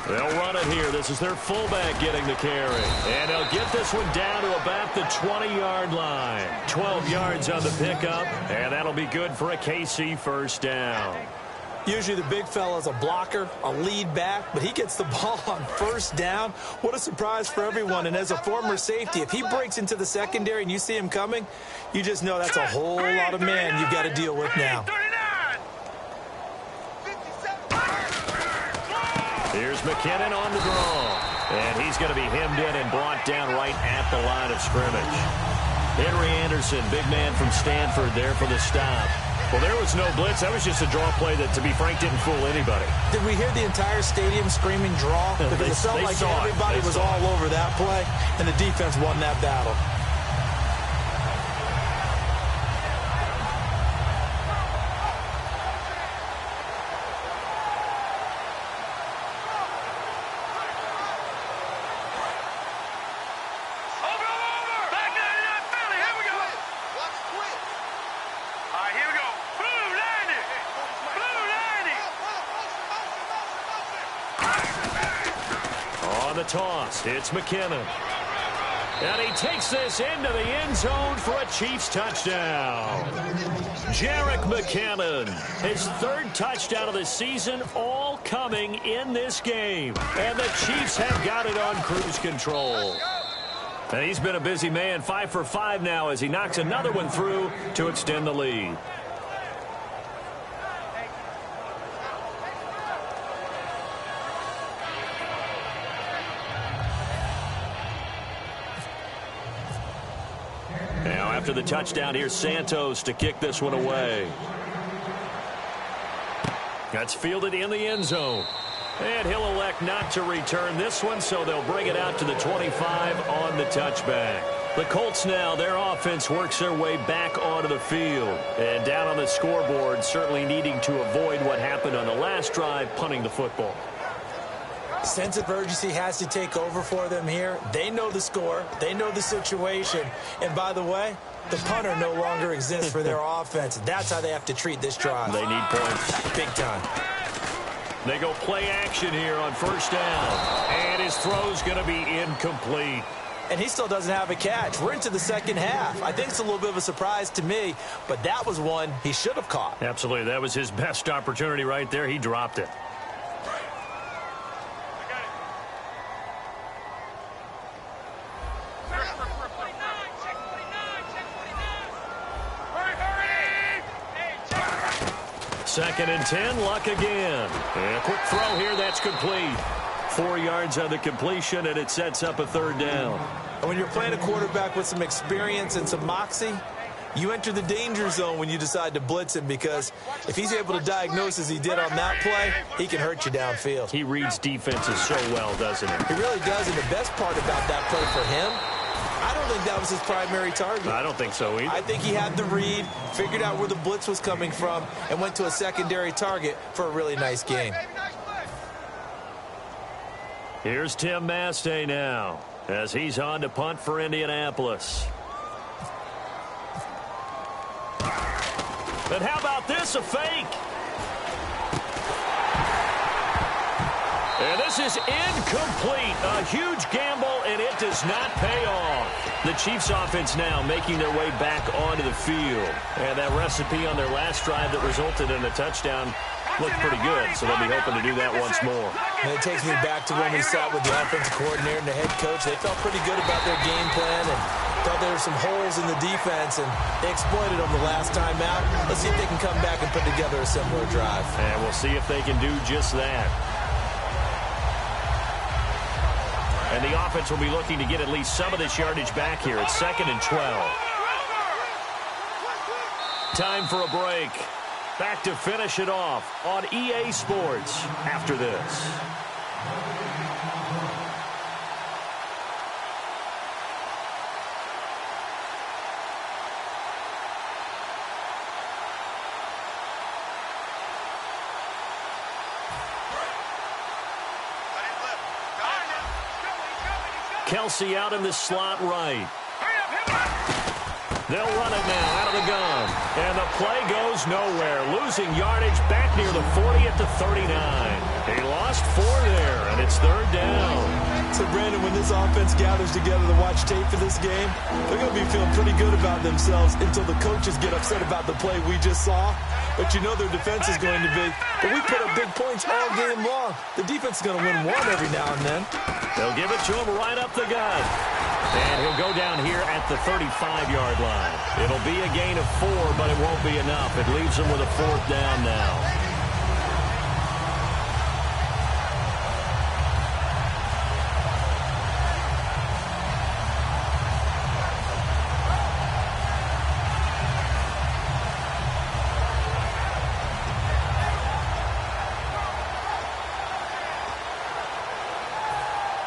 They'll run it here. This is their fullback getting the carry. And they'll get this one down to about the 20-yard line. 12 yards on the pickup, and that'll be good for a KC first down. Usually the big fella's a blocker, a lead back, but he gets the ball on first down. What a surprise for everyone. And as a former safety, if he breaks into the secondary and you see him coming, you just know that's a whole lot of man you've got to deal with now. Here's McKinnon on the draw. And he's going to be hemmed in and brought down right at the line of scrimmage. Henry Anderson, big man from Stanford there for the stop. Well, there was no blitz. That was just a draw play that, to be frank, didn't fool anybody. Did we hear the entire stadium screaming draw? Because it felt like everybody was all over that play, and the defense won that battle. Toss. It's McKinnon. And he takes this into the end zone for a Chiefs touchdown. Jerick McKinnon, his third touchdown of the season, all coming in this game. And the Chiefs have got it on cruise control. And he's been a busy man, 5 for 5 now as he knocks another one through to extend the lead. After the touchdown, here's Santos to kick this one away. That's fielded in the end zone. And he'll elect not to return this one, so they'll bring it out to the 25 on the touchback. The Colts now, their offense works their way back onto the field. And down on the scoreboard, certainly needing to avoid what happened on the last drive, punting the football. Sense of urgency has to take over for them here. They know the score. They know the situation. And by the way, the punter no longer exists for their offense. That's how they have to treat this drive. They need points. Big time. They go play action here on first down. And his throw's going to be incomplete. And he still doesn't have a catch. We're into the second half. I think it's a little bit of a surprise to me, but that was one he should have caught. Absolutely. That was his best opportunity right there. He dropped it. Second and 10, Luck again. And a quick throw here, that's complete. 4 yards on the completion, and it sets up a third down. And when you're playing a quarterback with some experience and some moxie, you enter the danger zone when you decide to blitz him, because if he's able to diagnose as he did on that play, he can hurt you downfield. He reads defenses so well, doesn't he? He really does, and the best part about that play for him, I don't think that was his primary target. I don't think so either. I think he had the read, figured out where the blitz was coming from, and went to a secondary target for a really nice game. Here's Tim Mastay now as he's on to punt for Indianapolis. And how about this, a fake? And this is incomplete. A huge gamble, and it does not pay off. The Chiefs offense now making their way back onto the field. And that recipe on their last drive that resulted in a touchdown looked pretty good, so they'll be hoping to do that once more. And it takes me back to when we sat with the offensive coordinator and the head coach. They felt pretty good about their game plan and thought there were some holes in the defense, and they exploited them the last time out. Let's see if they can come back and put together a similar drive. And we'll see if they can do just that. And the offense will be looking to get at least some of this yardage back here. It's 2nd and 12. Time for a break. Back to finish it off on EA Sports after this. Kelsey out in the slot right. They'll run it now out of the gun. And the play goes nowhere. Losing yardage back near the 40 at the 39. He lost 4 there, and it's 3rd down. So, Brandon, when this offense gathers together to watch tape for this game, they're going to be feeling pretty good about themselves until the coaches get upset about the play we just saw. But you know their defense is going to be. But we put up big points all game long. The defense is going to win one every now and then. They'll give it to him right up the gut. And he'll go down here at the 35-yard line. It'll be a gain of 4, but it won't be enough. It leaves them with a 4th down now.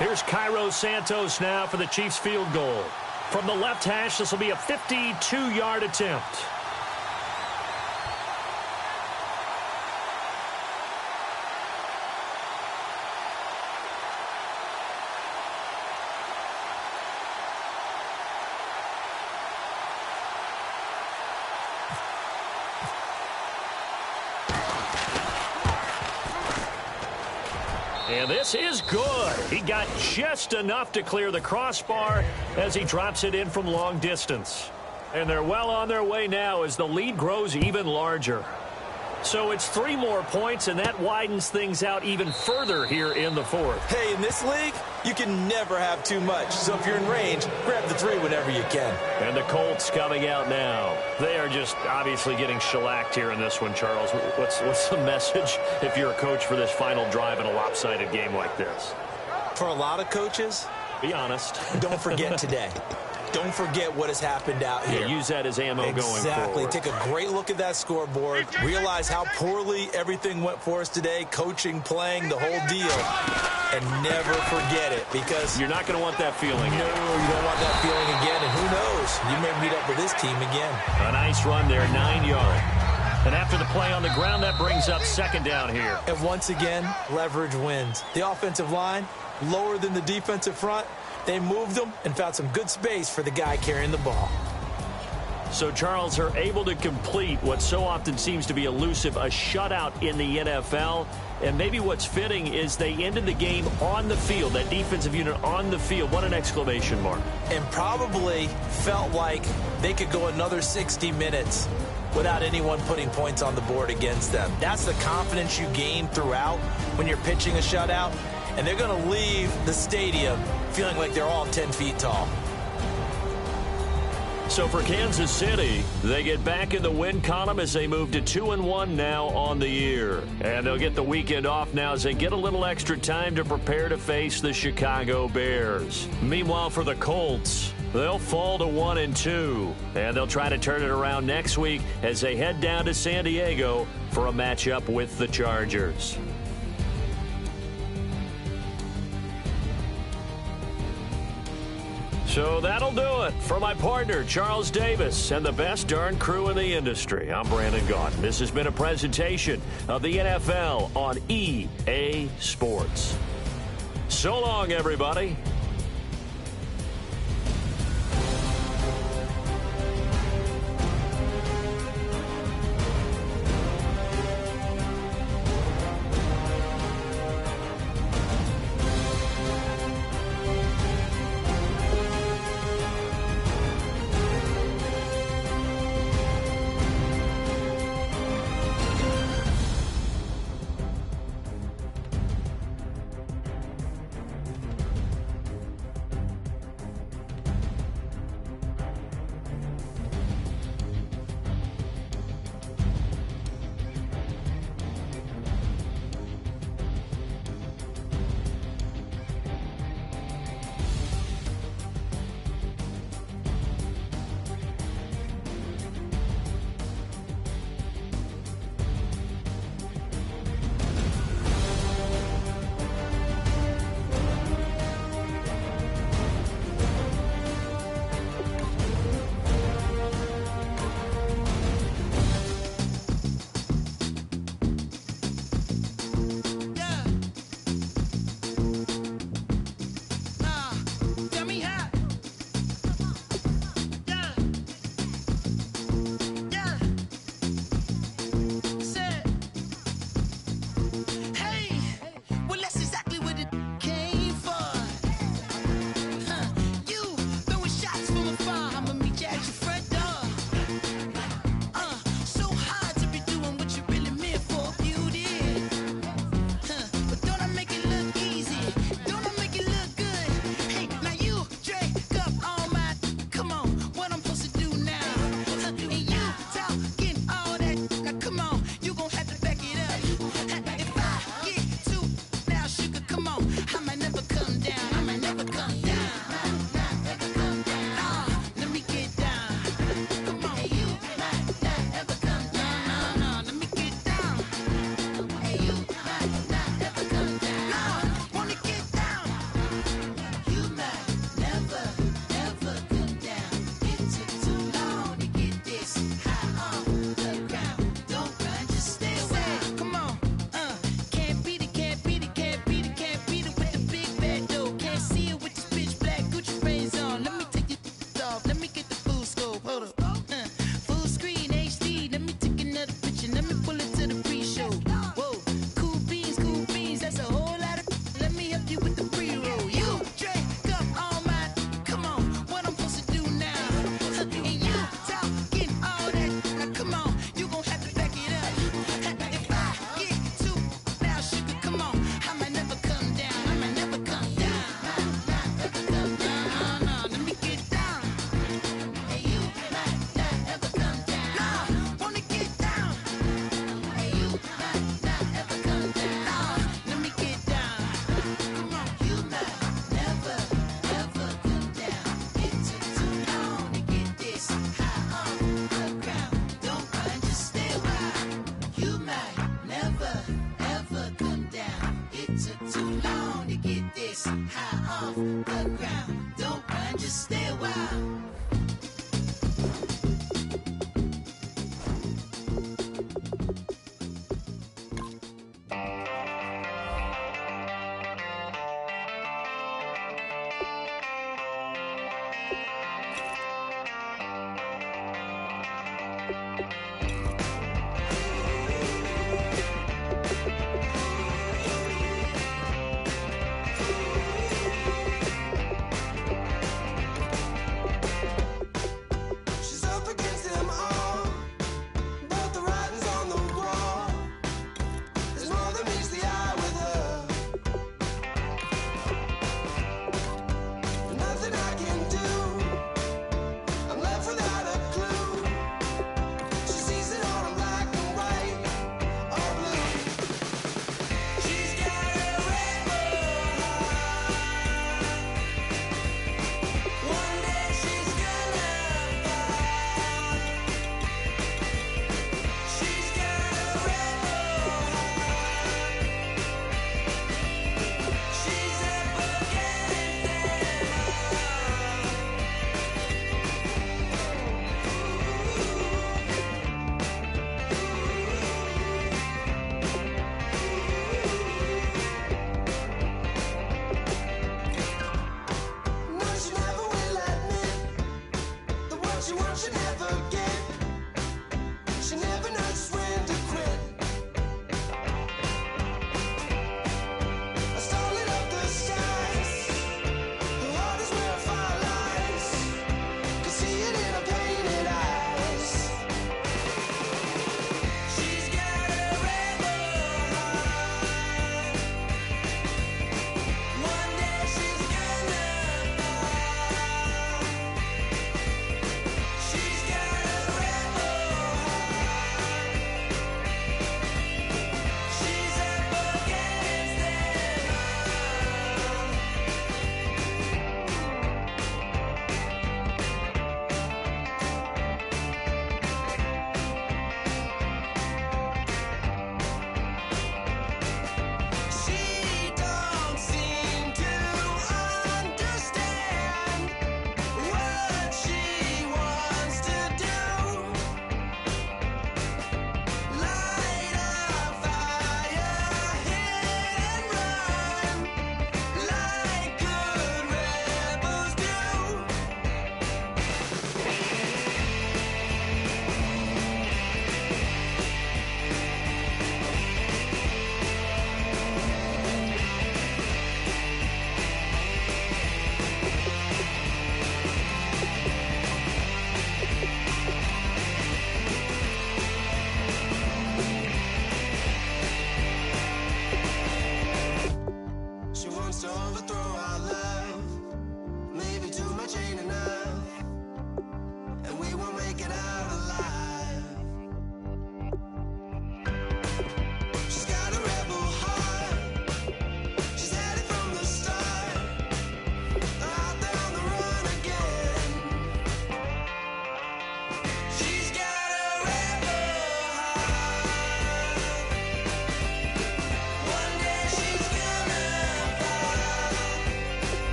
Here's Cairo Santos now for the Chiefs field goal. From the left hash, this will be a 52-yard attempt. And this is good. He got just enough to clear the crossbar as he drops it in from long distance. And they're well on their way now as the lead grows even larger. So it's 3 more points, and that widens things out even further here in the fourth. Hey, in this league, you can never have too much. So if you're in range, grab the 3 whenever you can. And the Colts coming out now. They are just obviously getting shellacked here in this one, Charles. What's the message if you're a coach for this final drive in a lopsided game like this? For a lot of coaches, be honest. Don't forget today. Don't forget what has happened out here. Yeah, use that as ammo going forward. Exactly. Take a great look at that scoreboard. Realize how poorly everything went for us today. Coaching, playing, the whole deal. And never forget it, because you're not going to want that feeling. No, you don't want that feeling again. And who knows? You may meet up with this team again. A nice run there, 9-yard. And after the play on the ground, that brings up second down here. And once again, leverage wins. The offensive line, lower than the defensive front. They moved them and found some good space for the guy carrying the ball. So, Charles, are able to complete what so often seems to be elusive, a shutout in the NFL. And maybe what's fitting is they ended the game on the field, that defensive unit on the field. What an exclamation mark. And probably felt like they could go another 60 minutes without anyone putting points on the board against them. That's the confidence you gain throughout when you're pitching a shutout. And they're going to leave the stadium feeling like they're all 10 feet tall. So for Kansas City, they get back in the win column as they move to 2-1 now on the year. And they'll get the weekend off now as they get a little extra time to prepare to face the Chicago Bears. Meanwhile, for the Colts, they'll fall to 1-2. And they'll try to turn it around next week as they head down to San Diego for a matchup with the Chargers. So that'll do it. For my partner, Charles Davis, and the best darn crew in the industry, I'm Brandon Gaudin. This has been a presentation of the NFL on EA Sports. So long, everybody. to get this high off the ground. Don't run, just stay a while.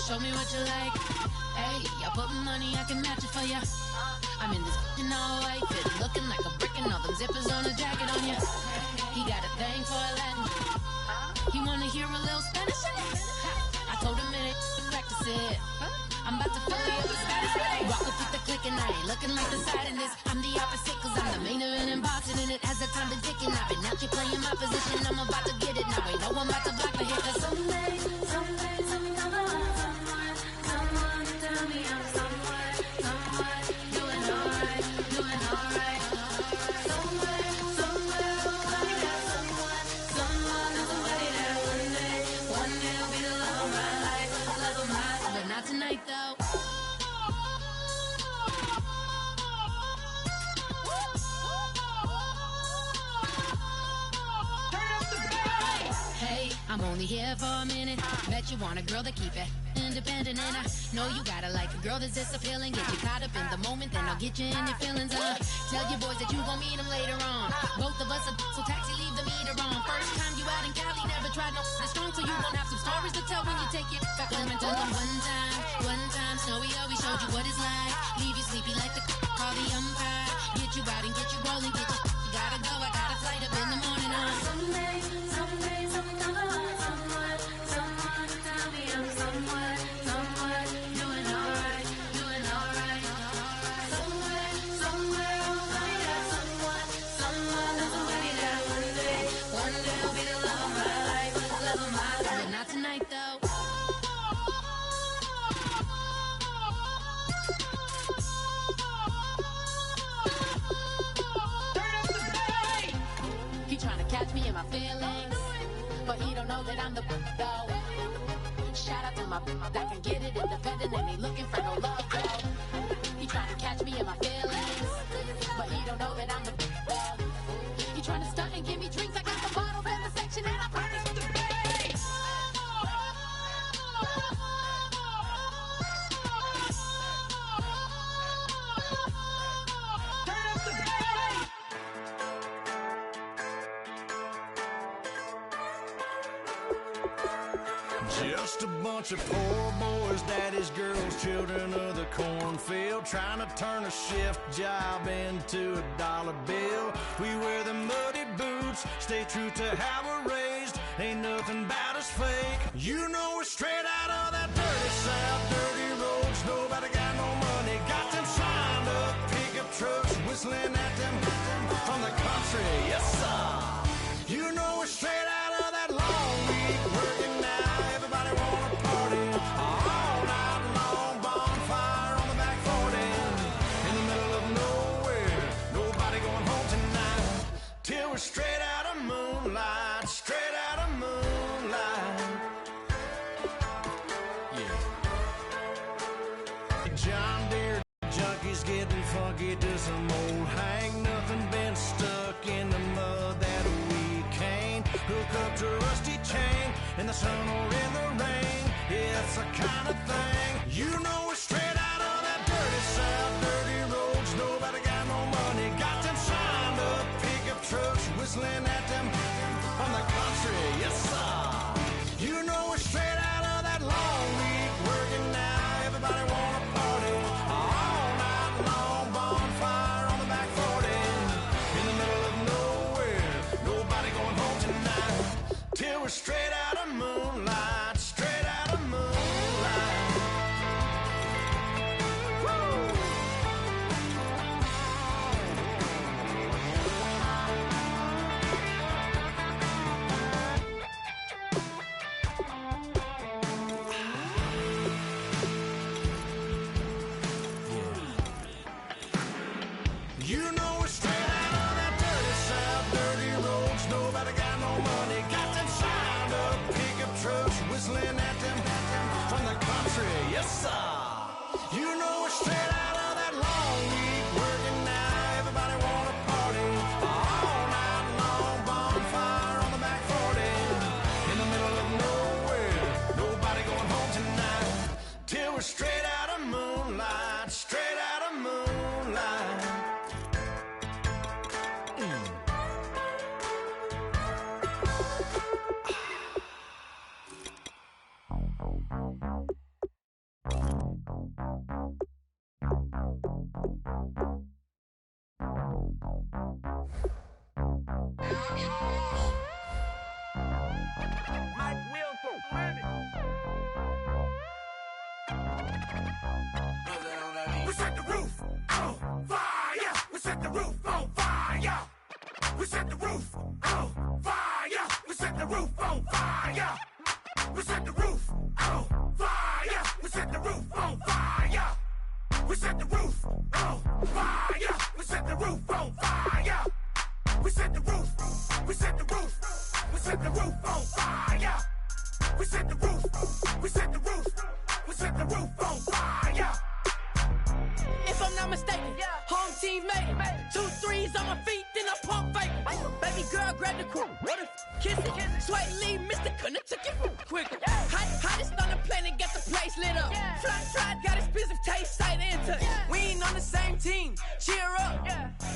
Show me what you like. Hey, I put money, I can match it for ya. I'm in this all white fit, looking like a brick and all them zippers on a jacket on ya. He got a thing for a Latin. He wanna hear a little Spanish in it. I told him it ain't to practice it. I'm about to fill you up with status. Walk up with the click and I ain't looking like the side in this. I'm the opposite cause I'm the main event in boxing and it has the time to tick and I've been out here playing my position. I'm about to get it now. Ain't no one about to block the hit cause someday I'm someone to tell me I'm someone doing alright. Somewhere, somebody got someone is the way I'm only here for a minute. Bet you want a girl to keep it independent, and I know you gotta like a girl that's this appealing. Get you caught up in the moment, then I'll get you in your feelings. Tell your boys that you gon' meet them later on. Both of us are so taxi, leave the meter on. First time you out in Cali, never tried no this strong, so you gon' have some stories to tell when you take it back home and tell them one time, Snowy always showed you what it's like. Leave you sleepy like the call the umpire. Get you out and get you rolling, get you gotta go. I got a flight up in the morning on someday, something come along. Someone to tell me I'm somewhere, doing alright. Somewhere I'll find out someone that's somebody that one day will be the love of my life, but not tonight though. He tryna catch me in my feelings, but he don't know that I'm the though. Shout out to my that can get it independent and ain't looking for no love though. He tryna catch me in my feelings, but he don't know that I'm the though. He tryna stunt and give me drinks. I got the bottles in the section and I promise to pay. Just a bunch of poor boys, daddy's girls, children of the cornfield, trying to turn a shift job into a dollar bill. We wear the muddy boots, stay true to how we're raised. Ain't nothing about us fake. You know we're straight out of that dirty south, dirty roads. Nobody got no money, got them signed up pickup trucks, whistling at them from the country. Yes, sir. You know we're straight out of that long week working now. Everybody wanna party all night long, bonfire on the back 40 in the middle of nowhere. Nobody going home tonight till we're straight out of moonlight, straight out of moonlight. Yeah. John Deere junkies getting funky to some old hang. Nothing been stuck in the mud that we can't hook up to a rusty chain in the sun or in the rain. It's the kind of thing. You know we're straight out of that dirty south, dirty roads. Nobody got no money, got them signed up pickup trucks, whistling at them from the country. Yes, sir. You know we're straight out of that long week working now. Everybody wanna party all night long, bonfire on the back 40 in the middle of nowhere. Nobody going home tonight till we're straight out of moonlight, straight out of moonlight. Woo! You know we're straight out of that dirty south, dirty roads. Nobody got no money, got them signed up pickup trucks, whistling at them from the country. Yes, sir. You know we're straight out of that long week working now. Everybody wanna party all night long, bonfire on the back 40 in the middle of nowhere. Nobody going home tonight till we're straight out of moonlight, straight out of moonlight. We set the roof on fire. We set the roof on fire. We set the roof on fire. We set the roof on fire. We set the roof on fire. We set the roof on fire. We set the roof on fire. We set the roof on fire. We set the roof. We set the roof. We set the roof on fire. We set the roof. We set the roof. We set the roof on fire. if I'm not mistaken. Home team made it. 2 threes on my feet, then I pump fake. Baby girl, grab the cord. What a kiss it. Sweat leave, Mr. Couldn't took it quicker. Hottest on the planet, got the place lit up. Fly, got expensive taste, sight into. We ain't on the same team. Cheer up.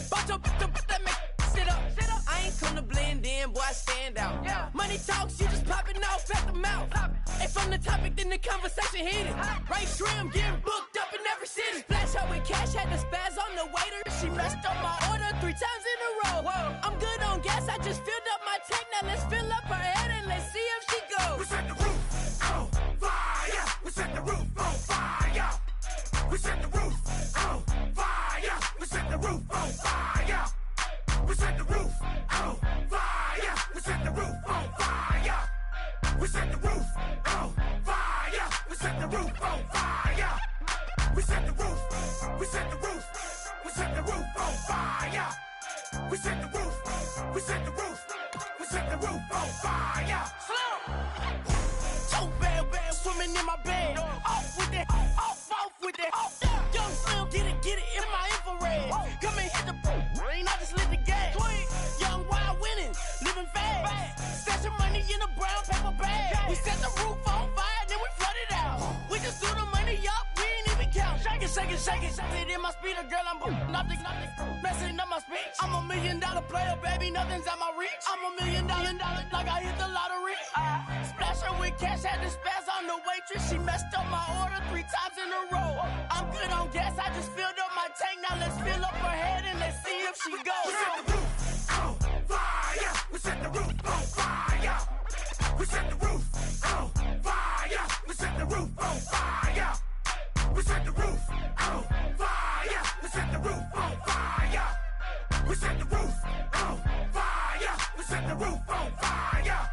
Bout your that make sit up. I ain't come to blend in, boy, I stand out. Money talks, you just popping off at the mouth. If I'm the topic, then the conversation hit it. Right shrimp, getting booked up in every city. Splash her with cash, had the spaz on the waiter. She messed up my order 3 times in a row. I'm good on gas, I just filled up my tank. Now let's fill up her head and let's see if she goes. We set the roof on fire. We set the roof on fire. We set the roof on fire. We set the roof on fire. We set the roof on fire. We set the roof on fire. We set the roof on fire. We set the roof on fire. We set the roof. We set the roof. We set the roof on fire. We set the roof. We set the roof. We set the roof on fire. So bad swimming in my bed. Off with that, off with that. Young Slim, get it in my infrared. Come and hit the rain, I just lit the gas. Young wild winning, living fast. Stashing money in a brown paper bag. We set the roof on fire, then we flood it out. We just threw the money up, we ain't even count. Shake it, shake it, shake it. It in my speeder, girl, I'm nothing, messing up my speech. I'm $1 million player, baby, nothing's at my reach. I'm $1 million, like I hit the lottery. Splash her with cash, had the spaz on the waitress. She messed up my order 3 times in a row. I'm good on gas, I just filled up my tank. Now let's fill up her head and let's see if she goes. We set the roof on fire. We set the roof on fire. We set the roof on fire. We set the roof on fire. We set the roof on fire. We set the roof on fire. We set the roof on fire. We set the roof on fire.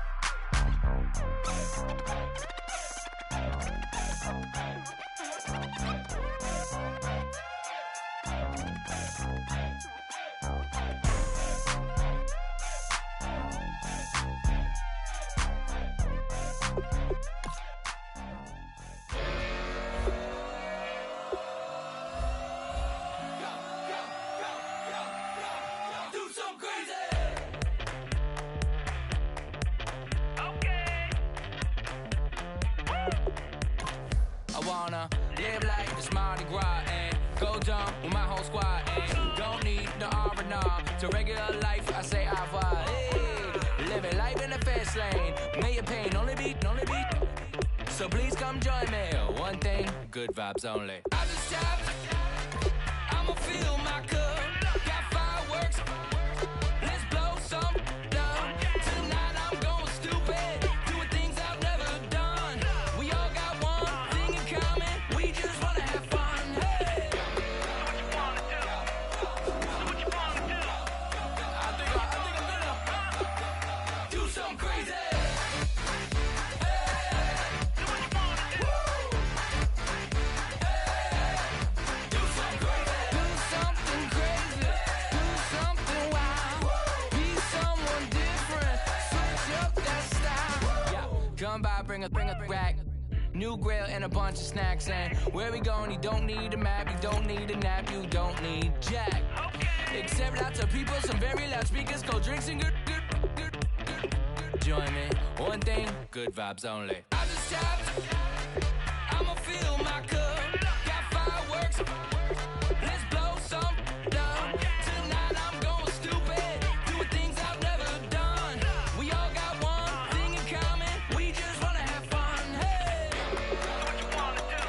Live like it's Mardi Gras and go dumb with my whole squad and don't need no R&R to regular life. I say au revoir. Hey, living life in the fast lane, may your pain only beat. So please come join me. One thing, good vibes only. I just tapped. I'ma fill my cup. Got fireworks. Let's blow some down. Tonight I'm going stupid, doing things I've never done. We all got one thing in common. We just wanna have fun. Hey. Do what you wanna do. Do what you wanna do. I think I'm gonna do something crazy. Come by, bring a rack, new grill and a bunch of snacks. And where we going, you don't need a map, you don't need a nap, you don't need jack. Except lots of people, some very loud speakers, cold drinks and good. Join me, one thing, good vibes only. I just tapped, I'ma fill my cup. Got fireworks, let's blow some down. Tonight I'm going stupid, doing things I've never done. We all got one thing in common. We just wanna have fun. Hey, do what you wanna do.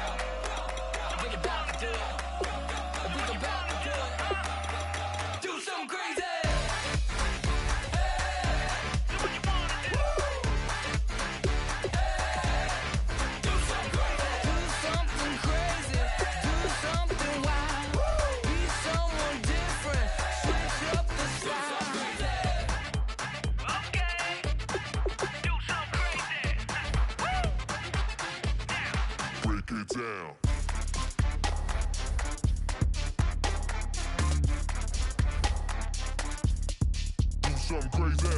Think about to do it. Think about to do it. Do something crazy. Hey, do what you wanna do. Hey, do something crazy. Do something crazy. Do something wild. Be someone different. Switch up the style. Okay. Do something crazy. Break it down. Do something crazy.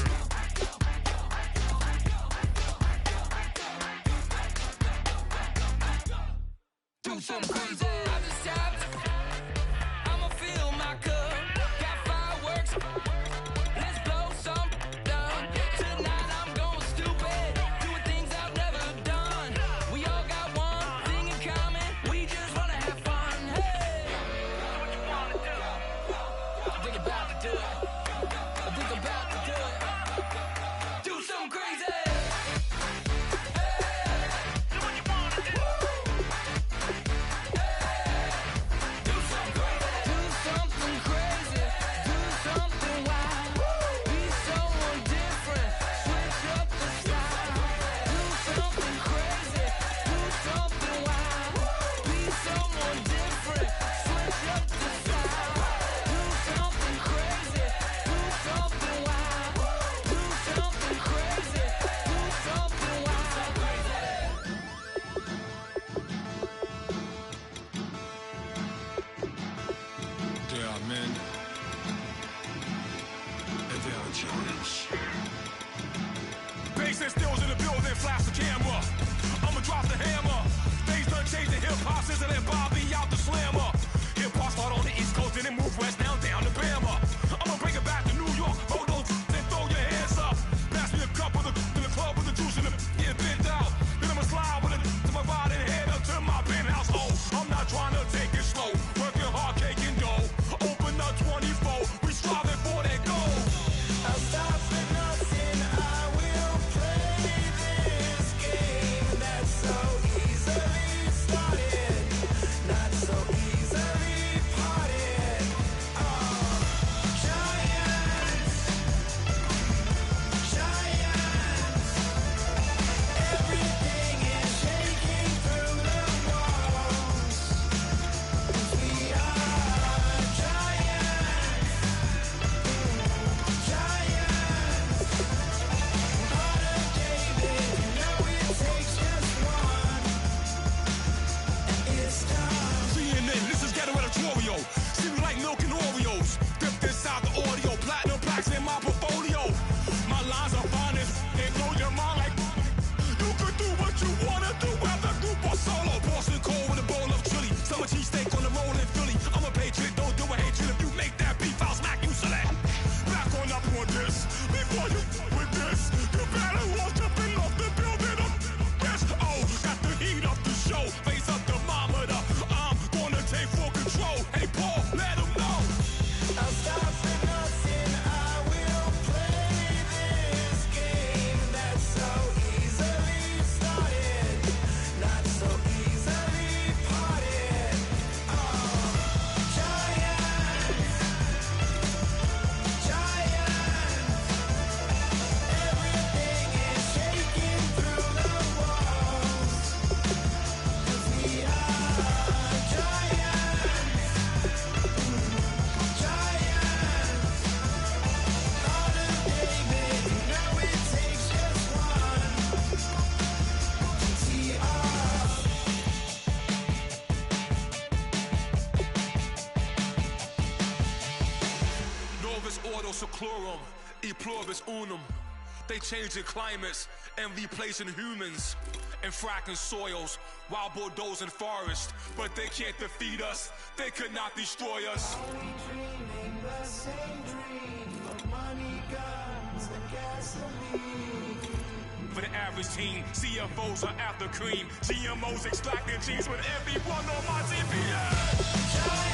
Do something crazy. I just tapped. chlorum, e pluribus unum. They changing climates and replacing humans and fracking soils while bulldozing forests. But they can't defeat us, they could not destroy us. Are we dreaming the same dream of money, guns, and gasoline? For the average team, CFOs are after cream. GMOs extracting genes with everyone on my TPS.